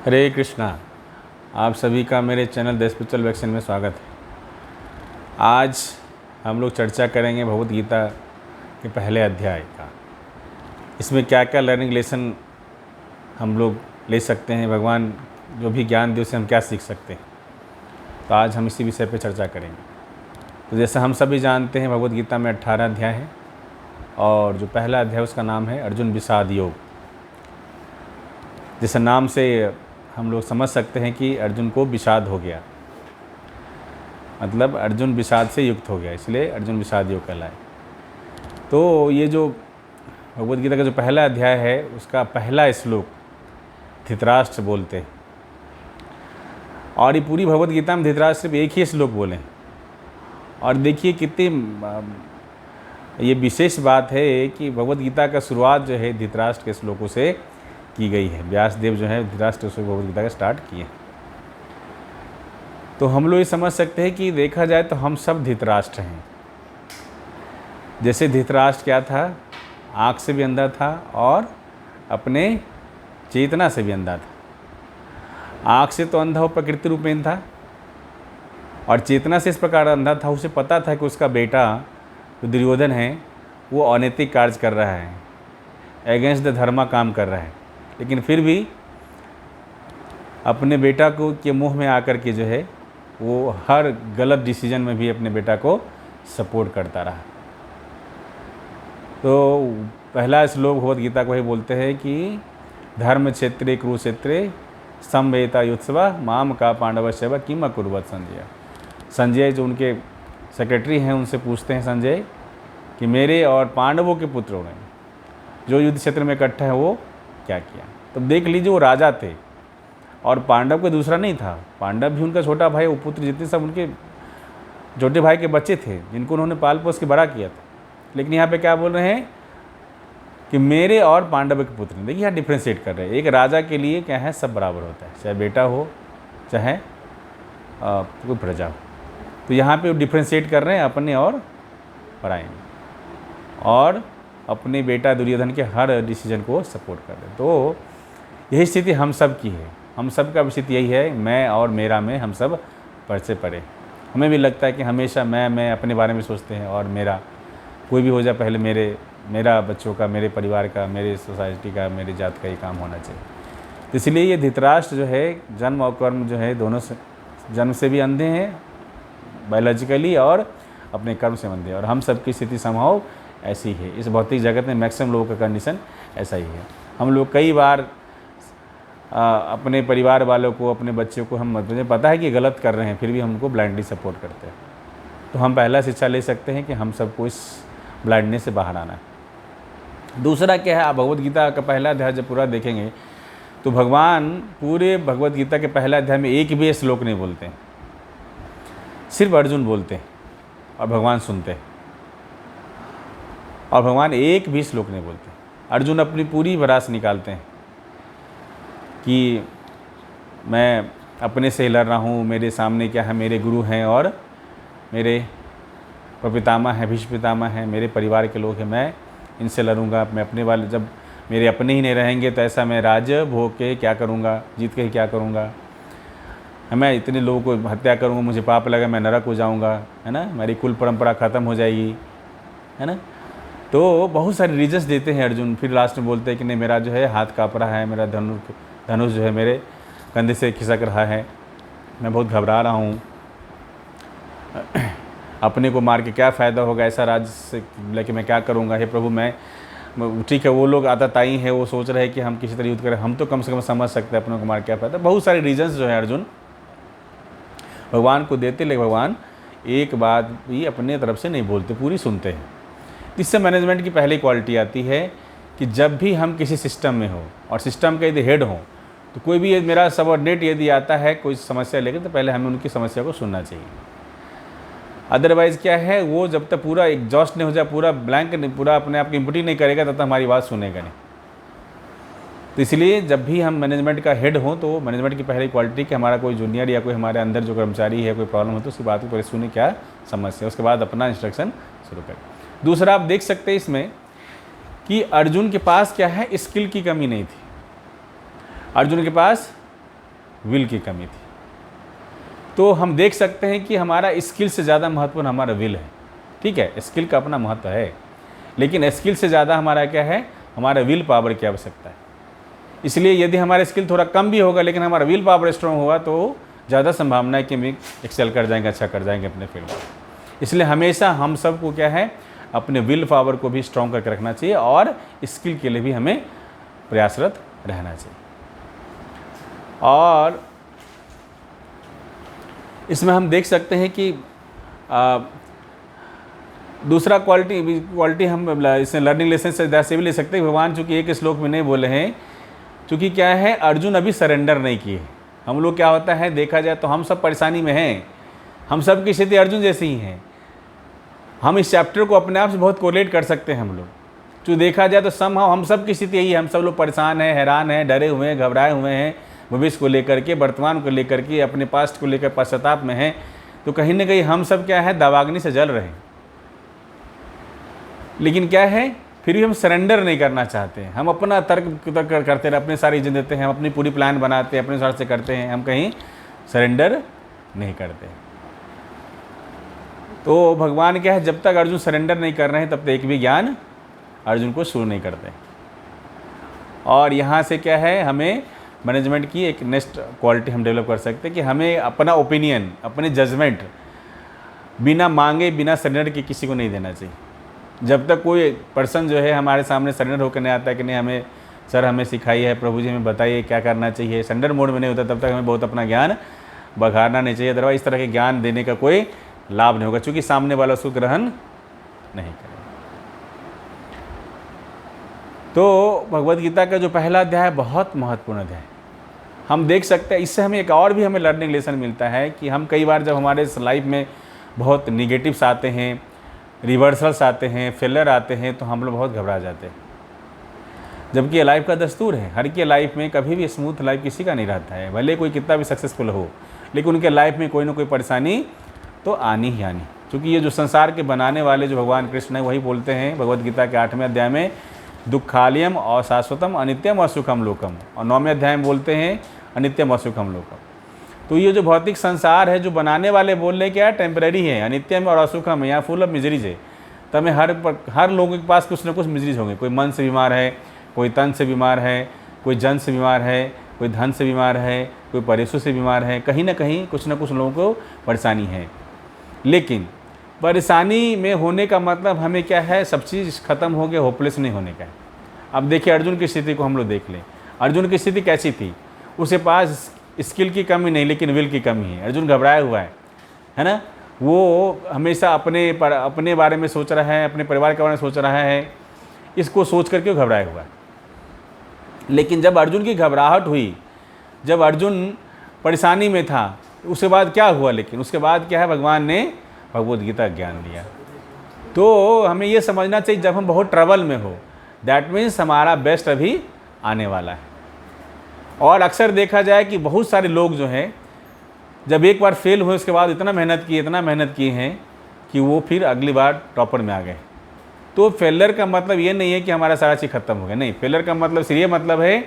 हरे कृष्णा। आप सभी का मेरे चैनल द स्पिरिचुअल वैक्सीन में स्वागत है। आज हम लोग चर्चा करेंगे भगवत गीता के पहले अध्याय का। इसमें क्या क्या लर्निंग लेसन हम लोग ले सकते हैं, भगवान जो भी ज्ञान दे उसे हम क्या सीख सकते हैं। तो आज हम इसी विषय पर चर्चा करेंगे। तो जैसा हम सभी जानते हैं, भगवत गीता में 18 अध्याय है और जो पहला अध्याय उसका नाम है अर्जुन विषाद योग। जैसे नाम से हम लोग समझ सकते हैं कि अर्जुन को विषाद हो गया, मतलब अर्जुन विषाद से युक्त हो गया, इसलिए अर्जुन विषाद योग कहलाए। तो ये जो भगवद गीता का जो पहला अध्याय है उसका पहला श्लोक धृतराष्ट्र बोलते हैं, और ये पूरी भगवद गीता में धृतराष्ट्र सिर्फ एक ही श्लोक बोले। और देखिए कितनी ये विशेष बात है कि भगवद गीता का शुरुआत जो है धृतराष्ट्र के श्लोकों से की गई है। व्यास देव जो है धृतराष्ट्र से भगवद गीता का स्टार्ट किए। तो हम लोग ये समझ सकते हैं कि देखा जाए तो हम सब धृतराष्ट्र हैं। जैसे धृतराष्ट्र क्या था, आँख से भी अंधा था और अपने चेतना से भी अंधा था। आँख से तो अंधा वो प्रकृति रूपेण था और चेतना से इस प्रकार अंधा था, उसे पता था कि उसका बेटा जो दुर्योधन है वो अनैतिक कार्य कर रहा है, अगेंस्ट द धर्मा काम कर रहा है, लेकिन फिर भी अपने बेटा को के मुँह में आकर के जो है वो हर गलत डिसीजन में भी अपने बेटा को सपोर्ट करता रहा। तो पहला श्लोक भगवद गीता को ही बोलते हैं कि धर्म क्षेत्रे कुरुक्षेत्रे समवेता युत्सवा माम का पांडवश्यव किम अकुर्वत संजय। संजय जो उनके सेक्रेटरी हैं उनसे पूछते हैं संजय कि मेरे और पांडवों के पुत्रों ने जो युद्ध क्षेत्र में इकट्ठा है वो क्या किया। तब देख लीजिए वो राजा थे और पांडव कोई दूसरा नहीं था। पांडव भी उनका छोटा भाई, वो पुत्र जितने सब उनके छोटे भाई के बच्चे थे जिनको उन्होंने पाल पोस के बड़ा किया था। लेकिन यहाँ पे क्या बोल रहे हैं कि मेरे और पांडव के पुत्र। देखिए यहाँ डिफ्रेंशिएट कर रहे हैं। एक राजा के लिए क्या है, सब बराबर होता है, चाहे बेटा हो चाहे कोई प्रजा हो। तो यहाँ पे वो डिफ्रेंशिएट कर रहे हैं अपने और पराये में, और अपने बेटा दुर्योधन के हर डिसीजन को सपोर्ट कर रहे हैं। तो यही स्थिति हम सब की है। हम सब का स्थिति यही है, मैं और मेरा में हम सब पर से परे। हमें भी लगता है कि हमेशा मैं अपने बारे में सोचते हैं और मेरा कोई भी हो जाए पहले मेरा बच्चों का, मेरे परिवार का, मेरे सोसाइटी का, मेरे जात का ही काम होना चाहिए। तो इसलिए ये धृतराष्ट्र जो है जन्म और कर्म जो है दोनों से, जन्म से भी अंधे हैं बायोलॉजिकली और अपने कर्म से अंधे हैं। और हम सब की स्थिति संभव ऐसी है। इस भौतिक जगत में मैक्सिमम लोगों का कंडीशन ऐसा ही है। हम लोग कई बार अपने परिवार वालों को, अपने बच्चों को, मुझे पता है कि गलत कर रहे हैं, फिर भी हम उनको ब्लाइंडली सपोर्ट करते हैं। तो हम पहला शिक्षा ले सकते हैं कि हम सबको इस ब्लाइंडनेस से बाहर आना है। दूसरा क्या है, आप भगवद गीता का पहला अध्याय जब पूरा देखेंगे तो भगवान पूरे भगवद गीता के पहले अध्याय में एक भी श्लोक नहीं बोलते हैं, सिर्फ अर्जुन बोलते हैं और भगवान सुनते हैं। और भगवान एक भी श्लोक नहीं बोलते। अर्जुन अपनी पूरी भड़ास निकालते हैं कि मैं अपने से लड़ रहा हूँ, मेरे सामने क्या है, मेरे गुरु हैं और मेरे प्रपितामह हैं, भीष्म पितामह हैं, मेरे परिवार के लोग हैं, मैं इनसे लड़ूंगा। मैं अपने वाले, जब मेरे अपने ही नहीं रहेंगे तो ऐसा मैं राज्य भोग के क्या करूँगा, जीत के क्या करूँगा। मैं इतने लोगों को हत्या करूँगा, मुझे पाप लगा, मैं नरक हो जाऊँगा, है ना, मेरी कुल परंपरा ख़त्म हो जाएगी, है ना। तो बहुत सारे रीजन्स देते हैं अर्जुन। फिर लास्ट में बोलते हैं कि नहीं, मेरा जो है हाथ काँप रहा है, मेरा धनुष जो है मेरे कंधे से खिसक रहा है, मैं बहुत घबरा रहा हूँ, अपने को मार के क्या फ़ायदा होगा, ऐसा राज्य से लेके मैं क्या करूँगा। हे प्रभु, मैं ठीक है, वो लोग आताताई हैं, वो सोच रहे हैं कि हम किसी तरह युद्ध करें, हम तो कम से कम समझ सकते हैं अपने को मार क्या फ़ायदा। बहुत सारे रीजन्स जो है अर्जुन भगवान को देते, लेकिन भगवान एक बात भी अपने तरफ से नहीं बोलते, पूरी सुनते हैं। इससे मैनेजमेंट की पहली क्वालिटी आती है कि जब भी हम किसी सिस्टम में हो और सिस्टम का यदि हेड हो, तो कोई भी मेरा सबऑर्डिनेट यदि आता है कोई समस्या लेकर, तो पहले हमें उनकी समस्या को सुनना चाहिए। अदरवाइज़ क्या है, वो जब तक पूरा एग्जॉस्ट नहीं हो जाए, पूरा ब्लैंक नहीं, पूरा अपने आप की इनपुट ही नहीं करेगा, तब तक हमारी बात सुनेगा नहीं। तो इसलिए जब भी हम मैनेजमेंट का हेड हों तो मैनेजमेंट की पहली क्वालिटी कि हमारा कोई जूनियर या कोई हमारे अंदर जो कर्मचारी है, कोई प्रॉब्लम हो तो उसकी बात को पहले सुने, क्या समस्या, उसके बाद अपना इंस्ट्रक्शन शुरू करें। दूसरा, आप देख सकते हैं इसमें कि अर्जुन के पास क्या है, स्किल की कमी नहीं थी। अर्जुन के पास विल की कमी थी। तो हम देख सकते हैं कि हमारा स्किल से ज़्यादा महत्वपूर्ण हमारा विल है। ठीक है, स्किल का अपना महत्व है, लेकिन स्किल से ज़्यादा हमारा क्या है, हमारा विल पावर की आवश्यकता है। इसलिए यदि हमारा स्किल थोड़ा कम भी होगा लेकिन हमारा विल पावर स्ट्रॉन्ग होगा तो ज़्यादा संभावना है कि हम एक्सेल कर जाएंगे, अच्छा कर जाएंगे अपने फील्ड में। इसलिए हमेशा हम सबको क्या है, अपने विल पावर को भी स्ट्रॉन्ग करके रखना चाहिए और स्किल के लिए भी हमें प्रयासरत रहना चाहिए। और इसमें हम देख सकते हैं कि दूसरा क्वालिटी हम इसमें लर्निंग लेसन से भी ले सकते हैं। भगवान चूँकि एक श्लोक में नहीं बोले हैं, चूँकि क्या है, अर्जुन अभी सरेंडर नहीं किए। हम लोग क्या होता है, देखा जाए तो हम सब परेशानी में हैं, हम सब की स्थिति अर्जुन जैसी ही है। हम इस चैप्टर को अपने आप से बहुत कोरिलेट कर सकते हैं हम लोग। जो देखा जाए तो हम सब की स्थिति यही है, हम सब लोग परेशान हैं, हैरान हैं, डरे हुए हैं, घबराए हुए हैं, भविष्य को लेकर के, वर्तमान को लेकर के, अपने पास्ट को लेकर पश्चाताप में हैं। तो कहीं ना कहीं हम सब क्या है, दावाग्नि से जल रहे हैं। लेकिन क्या है, फिर भी हम सरेंडर नहीं करना चाहते हैं। हम अपना तर्क करते रहे, अपने सारी चीज़ें देते हैं, हम अपनी पूरी प्लान बनाते हैं, अपने हिसाब से करते हैं, हम कहीं सरेंडर नहीं करते। तो भगवान क्या है, जब तक अर्जुन सरेंडर नहीं कर रहे हैं तब तक एक भी ज्ञान अर्जुन को शुरू नहीं करते। और यहाँ से क्या है, हमें मैनेजमेंट की एक नेक्स्ट क्वालिटी हम डेवलप कर सकते हैं कि हमें अपना ओपिनियन, अपने जजमेंट बिना मांगे, बिना सरेंडर के किसी को नहीं देना चाहिए। जब तक कोई पर्सन जो है हमारे सामने सरेंडर होकर नहीं आता है कि नहीं हमें सर हमें सिखाइए है, प्रभु जी हमें बताइए क्या करना चाहिए, सरेंडर मोड में नहीं होता, तब तक हमें बहुत अपना ज्ञान बघारना नहीं चाहिए। अदरवाइज इस तरह के ज्ञान देने का कोई लाभ नहीं होगा, क्योंकि सामने वाला उसको ग्रहण नहीं करेगा। तो भगवद गीता का जो पहला अध्याय बहुत महत्वपूर्ण अध्याय, हम देख सकते हैं इससे हमें एक और भी हमें लर्निंग लेसन मिलता है कि हम कई बार जब हमारे लाइफ में बहुत निगेटिव्स आते हैं, रिवर्सल्स आते हैं, फेलियर आते हैं, तो हम लोग बहुत घबरा जाते हैं। जबकि ये लाइफ का दस्तूर है, हर की लाइफ में कभी भी स्मूथ लाइफ किसी का नहीं रहता है। भले कोई कितना भी सक्सेसफुल हो, लेकिन उनके लाइफ में कोई ना कोई परेशानी तो आनी ही आनी। क्योंकि ये जो संसार के बनाने वाले जो भगवान कृष्ण है वही बोलते हैं भगवद गीता के 8वें अध्याय में, दुखालयम अशाश्वतम अनित्यम असुखम लोकम, और 9वें अध्याय में बोलते हैं अनित्यम असुखम लोकम। तो ये जो भौतिक संसार है, जो बनाने वाले बोल रहे क्या, टेम्परेरी है, अनित्यम और असुखम है, यहाँ फुल ऑफ मिजरीज है। तब में हर लोगों के पास कुछ ना कुछ मिजरीज होंगे। कोई मन से बीमार है, कोई तन से बीमार है, कोई जन से बीमार है, कोई धन से बीमार है, कोई परेशों से बीमार है। कहीं ना कहीं कुछ ना कुछ लोगों को परेशानी है। लेकिन परेशानी में होने का मतलब हमें क्या है, सब चीज़ खत्म हो गया, होपलेस नहीं होने का है। अब देखिए अर्जुन की स्थिति को हम लोग देख लें। अर्जुन की स्थिति कैसी थी, उसके पास स्किल की कमी नहीं लेकिन विल की कमी है। अर्जुन घबराया हुआ है ना, वो हमेशा अपने बारे में सोच रहा है, अपने परिवार के बारे में सोच रहा है, इसको सोच कर क्यों घबराया हुआ है। लेकिन जब अर्जुन की घबराहट हुई, जब अर्जुन परेशानी में था, उसके बाद क्या हुआ, लेकिन उसके बाद क्या है, भगवान ने भगवद गीता ज्ञान दिया। तो हमें ये समझना चाहिए जब हम बहुत ट्रबल में हो, दैट मीन्स हमारा बेस्ट अभी आने वाला है। और अक्सर देखा जाए कि बहुत सारे लोग जो हैं जब एक बार फेल हुए उसके बाद इतना मेहनत किए हैं कि वो फिर अगली बार टॉपर में आ गए। तो फेलियर का मतलब ये नहीं है कि हमारा सारा चीज़ खत्म हो गया, नहीं। फेलियर का मतलब सिर्फ ये मतलब है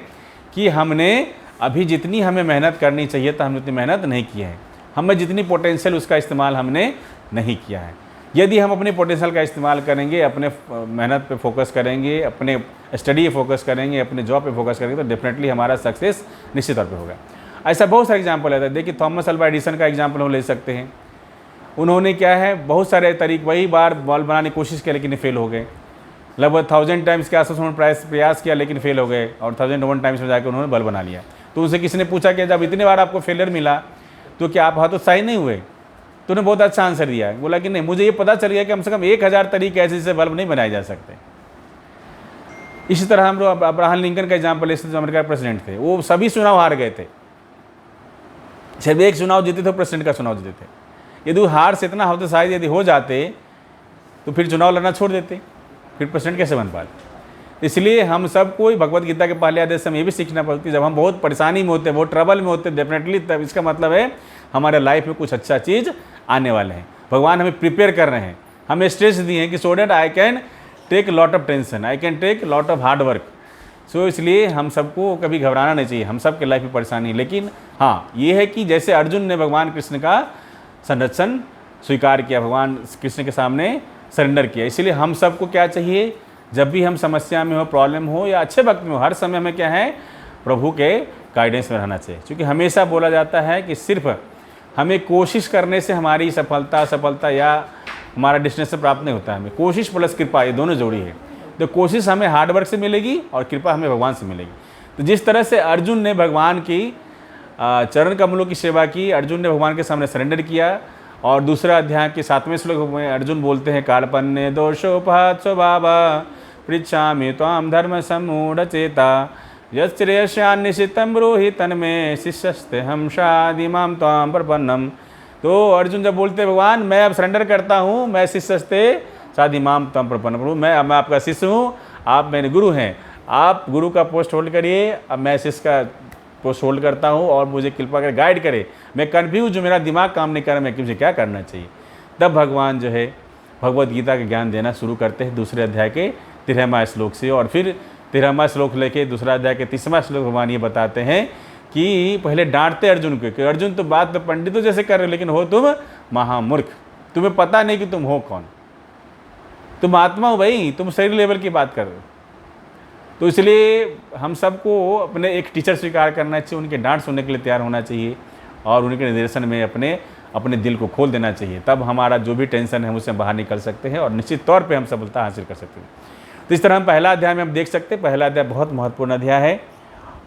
कि हमने अभी जितनी हमें मेहनत करनी चाहिए था हमने उतनी मेहनत नहीं की है, हमें जितनी पोटेंशियल उसका इस्तेमाल हमने नहीं किया है। यदि हम अपने पोटेंशियल का इस्तेमाल करेंगे, अपने मेहनत पे फोकस करेंगे, अपने स्टडी पे फोकस करेंगे, अपने जॉब पे फोकस करेंगे, तो डेफिनेटली हमारा सक्सेस निश्चित तौर पे होगा। ऐसा बहुत सारे एग्जाम्पल है। देखिए थॉमस अल्वा एडिसन का एग्जाम्पल हम ले सकते हैं। उन्होंने क्या है, बहुत सारे तरीके, वही बार बल्ब बनाने की कोशिश की लेकिन फेल हो गए। लगभग 1000 टाइम्स के आसपास उन्होंने प्रयास किया लेकिन फेल हो गए, और 1001 टाइम्स में जाकर उन्होंने बल्ब बना लिया। तो उनसे किसी ने पूछा कि जब इतने बार आपको फेलियर मिला तो क्या आप हतोत्साही नहीं हुए? तो उन्होंने बहुत अच्छा आंसर दिया, बोला कि नहीं, मुझे ये पता चल गया कि कम से कम 1000 तरीके ऐसे जिससे बल्ब नहीं बनाए जा सकते। इसी तरह हम लोग अब्राहम लिंकन का एग्जाम्पल ले सकते, जो अमेरिका के प्रेसिडेंट थे। वो सभी चुनाव हार गए थे, सिर्फ एक चुनाव जीते थे, प्रेसिडेंट का चुनाव जीते थे। यदि हार से इतना हतोत्साही यदि हो जाते तो फिर चुनाव लड़ना छोड़ देते, फिर प्रेसिडेंट कैसे बन पाते। इसलिए हम सबको भगवद गीता के पहले आदेश से हम ये भी सीखना पड़ती है, जब हम बहुत परेशानी में होते हैं, बहुत ट्रबल में होते हैं, डेफिनेटली तब इसका मतलब है हमारे लाइफ में कुछ अच्छा चीज़ आने वाले हैं। भगवान हमें प्रिपेयर कर रहे हैं, हमें स्ट्रेस दिए हैं कि so that I can take lot of tension, I can take lot of hard work. So इसलिए हम सबको कभी घबराना नहीं चाहिए, हम सब के लाइफ में परेशानी है। लेकिन हाँ, ये है कि जैसे अर्जुन ने भगवान कृष्ण का संरक्षण स्वीकार किया, भगवान कृष्ण के सामने सरेंडर किया, इसलिए हम सबको क्या चाहिए, जब भी हम समस्या में हो, प्रॉब्लम हो या अच्छे वक्त में हो, हर समय हमें क्या है, प्रभु के गाइडेंस में रहना चाहिए। क्योंकि हमेशा बोला जाता है कि सिर्फ हमें कोशिश करने से हमारी सफलता या हमारा डेस्टिनेशन प्राप्त नहीं होता है। हमें कोशिश प्लस कृपा, ये दोनों जोड़ी है। तो कोशिश हमें हार्डवर्क से मिलेगी और कृपा हमें भगवान से मिलेगी। तो जिस तरह से अर्जुन ने भगवान की चरण कमलों की सेवा की, अर्जुन ने भगवान के सामने सरेंडर किया। और दूसरा अध्याय के 7वें श्लोक में अर्जुन बोलते हैं, कार्पण्य दोषोपहत स्वभावा पृच्छामि त्वां धर्म सम्मूढ़ चेता यश्रेयस्यान्निशितं ब्रूहि तन्मे शिष्यस्ते हम शादिमां त्वां प्रपन्नम। तो अर्जुन जब बोलते भगवान मैं अब सरेंडर करता हूँ, मैं शिष्यस्ते शादिमां त्वां प्रपन्नम, मैं आपका शिष्य हूँ, आप मेरे गुरु हैं, आप गुरु का पोस्ट होल्ड करिए, अब मैं शिष्य का पोस्ट होल्ड करता हूँ और मुझे कृपा कर गाइड करे। मैं कन्फ्यूज हूँ, मेरा दिमाग काम नहीं कर रहा, मैं मुझे क्या करना चाहिए। तब भगवान जो है भगवत गीता का ज्ञान देना शुरू करते हैं दूसरे अध्याय के 13वां श्लोक से। और फिर 13वां श्लोक लेके दूसरा अध्याय के 30वां श्लोक भगवान ये बताते हैं कि पहले डांटते अर्जुन को कि अर्जुन तो बात तो पंडितों जैसे कर रहे हो, लेकिन हो तुम महामूर्ख, तुम्हें पता नहीं कि तुम हो कौन, तुम आत्मा हो भाई, तुम शरीर लेवल की बात कर रहे हो। तो इसलिए हम सबको अपने एक टीचर स्वीकार करना चाहिए, उनके डांट सुनने के लिए तैयार होना चाहिए और उनके निर्देशन में अपने दिल को खोल देना चाहिए। तब हमारा जो भी टेंशन है उससे बाहर निकल सकते हैं और निश्चित तौर पे हम सफलता हासिल कर सकते हैं। तो इस तरह हम पहला अध्याय में हम देख सकते हैं, पहला अध्याय बहुत महत्वपूर्ण अध्याय है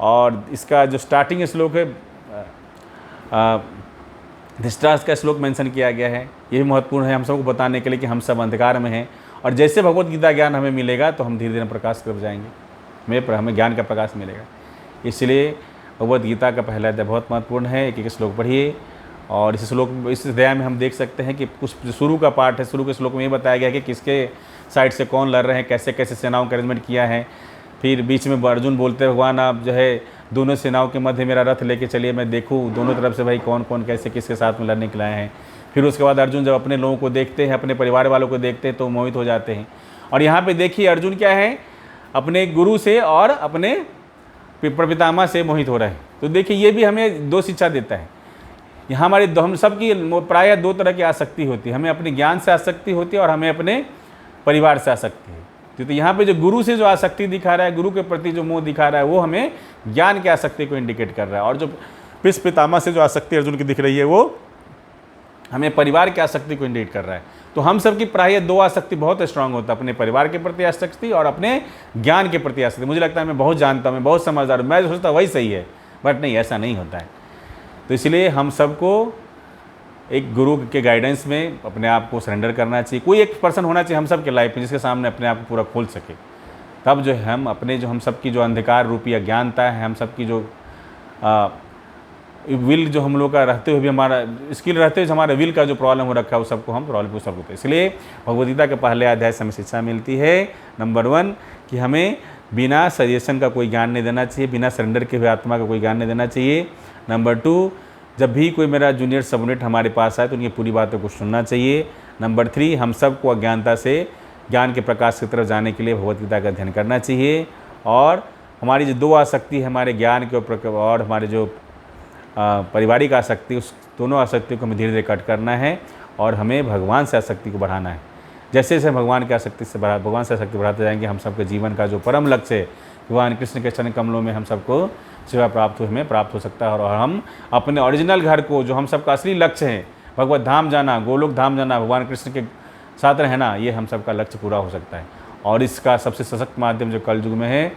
और इसका जो स्टार्टिंग श्लोक है धृतराष्ट्र का श्लोक मेंशन किया गया है। ये भी महत्वपूर्ण है हम सबको बताने के लिए कि हम सब अंधकार में हैं और जैसे भगवत गीता ज्ञान हमें मिलेगा तो हम धीरे धीरे प्रकाश कर जाएंगे, हमें ज्ञान का प्रकाश मिलेगा। इसलिए भगवत गीता का पहला अध्याय बहुत महत्वपूर्ण है। एक एक श्लोक पढ़िए और इस अध्याय में हम देख सकते हैं कि कुछ शुरू का पार्ट है, शुरू के श्लोक में ये बताया गया है कि किसके साइड से कौन लड़ रहे हैं, कैसे कैसे सेनाओं का अरेंजमेंट किया है। फिर बीच में अर्जुन बोलते भगवान आप जो है दोनों सेनाओं के मध्य मेरा रथ लेके चलिए, मैं देखूँ दोनों तरफ से भाई कौन कौन कैसे किसके साथ में लड़ने के लाए हैं। फिर उसके बाद अर्जुन जब अपने लोगों को देखते हैं, अपने परिवार वालों को देखते हैं तो मोहित हो जाते हैं। और यहाँ पे देखिए अर्जुन क्या है, अपने गुरु से और अपने पितामह से मोहित हो रहे हैं। तो देखिए ये भी हमें दो शिक्षा देता है। यहाँ हमारे हम सब की प्रायः दो तरह की आसक्ति होती है, हमें अपने ज्ञान से आसक्ति होती है और हमें अपने परिवार से आसक्ति है। तो यहाँ पे जो गुरु से जो आसक्ति दिखा रहा है, गुरु के प्रति जो मोह दिखा रहा है, वो हमें ज्ञान की आसक्ति को इंडिकेट कर रहा है। और जो पितामह से जो आसक्ति अर्जुन की दिख रही है वो हमें परिवार की आसक्ति को इंडिकेट कर रहा है। तो हम सब की प्रायः दो आसक्ति बहुत स्ट्रांग होता है, अपने परिवार के प्रति आसक्ति और अपने ज्ञान के प्रति आसक्ति। मुझे लगता है मैं बहुत जानता हूँ, मैं बहुत समझदार हूँ, मैं जो सोचता वही सही है, बट नहीं, ऐसा नहीं होता है। तो इसलिए हम सबको एक गुरु के गाइडेंस में अपने आप को सरेंडर करना चाहिए। कोई एक पर्सन होना चाहिए हम सब के लाइफ में जिसके सामने अपने आप को पूरा खोल सके। तब जो है हम अपने जो हम सब की जो अंधकार रूपी अज्ञानता है, हम सब की जो विल जो हम लोग का रहते हुए भी हमारा स्किल रहते हुए हमारे विल का जो प्रॉब्लम हो रखा है वो सबको हम प्रॉब्लम को सॉल्व होते हैं। इसलिए भगवद्गीता के पहले अध्याय से हमें शिक्षा मिलती है नंबर 1 कि हमें बिना सजेशन का कोई ज्ञान नहीं देना चाहिए, बिना सरेंडर के हुए आत्मा का कोई ज्ञान नहीं देना चाहिए। नंबर 2 जब भी कोई मेरा जूनियर सबऑर्डिनेट हमारे पास आए तो उनकी पूरी बातों को सुनना चाहिए। नंबर 3 हम सबको अज्ञानता से ज्ञान के प्रकाश की तरफ जाने के लिए भगवद्गीता का अध्ययन करना चाहिए। और हमारी जो दो आसक्ति है, हमारे ज्ञान के ऊपर और हमारे जो पारिवारिक आसक्ति, उस दोनों आसक्ति को हमें धीरे धीरे कट करना है और हमें भगवान से आसक्ति को बढ़ाना है। जैसे जैसे भगवान की आसक्ति से भगवान से आसक्ति बढ़ाते जाएंगे, हम सबके जीवन का जो परम लक्ष्य है भगवान कृष्ण के चरण कमलों में हम सबको सेवा हमें प्राप्त हो सकता है और हम अपने ओरिजिनल घर को, जो हम सबका असली लक्ष्य है, भगवत धाम जाना, गोलोक धाम जाना, भगवान कृष्ण के साथ रहना, ये हम सबका लक्ष्य पूरा हो सकता है। और इसका सबसे सशक्त माध्यम जो कल युग में है,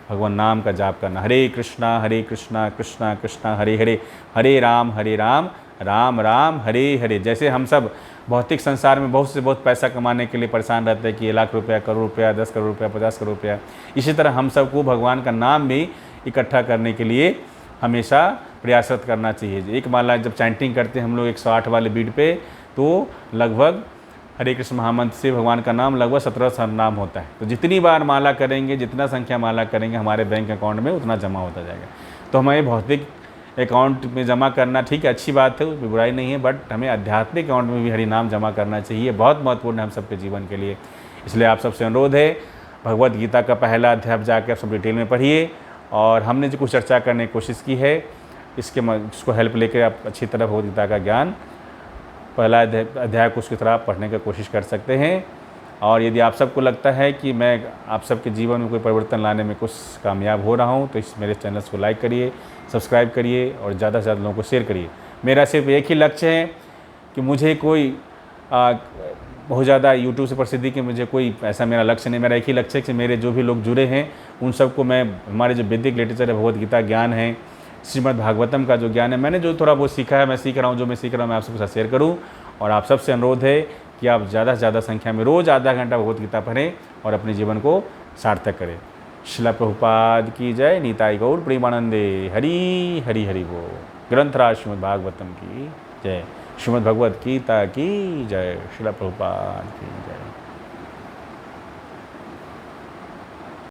भगवान नाम का जाप करना। हरे कृष्णा कृष्णा कृष्णा हरे हरे, हरे राम राम राम हरे हरे। जैसे हम सब भौतिक संसार में बहुत से बहुत पैसा कमाने के लिए परेशान रहते हैं कि 1 लाख रुपया, करोड़ रुपया, 10 करोड़ रुपया, 50 करोड़ रुपया, इसी तरह हम सबको भगवान का नाम भी इकट्ठा करने के लिए हमेशा प्रयासरत करना चाहिए। एक माला जब चैंटिंग करते हैं हम लोग 108 वाले बीट पे, तो लगभग हरे कृष्ण महामंत्र से भगवान का नाम लगभग 1700 नाम होता है। तो जितनी बार माला करेंगे, जितना संख्या माला करेंगे, हमारे बैंक अकाउंट में उतना जमा होता जाएगा। तो हमें भौतिक अकाउंट में जमा करना ठीक है, अच्छी बात है, कोई बुराई नहीं है, बट हमें आध्यात्मिक अकाउंट में भी हरि नाम जमा करना चाहिए। बहुत महत्वपूर्ण है हम सबके जीवन के लिए। इसलिए आप सबसे अनुरोध है, भगवत गीता का पहला अध्याय आप जाकर सब डिटेल में पढ़िए, और हमने जो कुछ चर्चा करने की कोशिश की है इसको हेल्प लेकर आप अच्छी तरह भगवत गीता का ज्ञान पहला अध्याय को उसकी तरह पढ़ने की कोशिश कर सकते हैं। और यदि आप सबको लगता है कि मैं आप सबके जीवन में कोई परिवर्तन लाने में कुछ कामयाब हो रहा हूं, तो इस मेरे चैनल्स को लाइक करिए, सब्सक्राइब करिए और ज़्यादा से ज़्यादा लोगों को शेयर करिए। मेरा सिर्फ एक ही लक्ष्य है कि मुझे कोई बहुत ज़्यादा यूट्यूब से प्रसिद्धि की मुझे कोई ऐसा मेरा लक्ष्य नहीं। मेरा एक ही लक्ष्य है कि मेरे जो भी लोग जुड़े हैं उन सबको मैं हमारे जो वैदिक लिटरेचर है, भगवत गीता ज्ञान है, श्रीमद् भागवतम का जो ज्ञान है, मैंने जो थोड़ा बहुत सीखा है, मैं सीख रहा हूँ, जो मैं सीख रहा हूँ मैं आप सबके साथ शेयर करूँ। और आप सबसे अनुरोध है कि आप ज़्यादा से ज़्यादा संख्या में रोज़ आधा घंटा भगवत गीता पढ़ें और अपने जीवन को सार्थक करें। श्रील प्रभुपाद की जय। निताई गौर प्रेमानंदे। हरि हरि हरि बोल। ग्रंथराज श्रीमद् भागवतम की जय। श्रीमद् भगवत गीता की जय। श्रील प्रभुपाद की जय।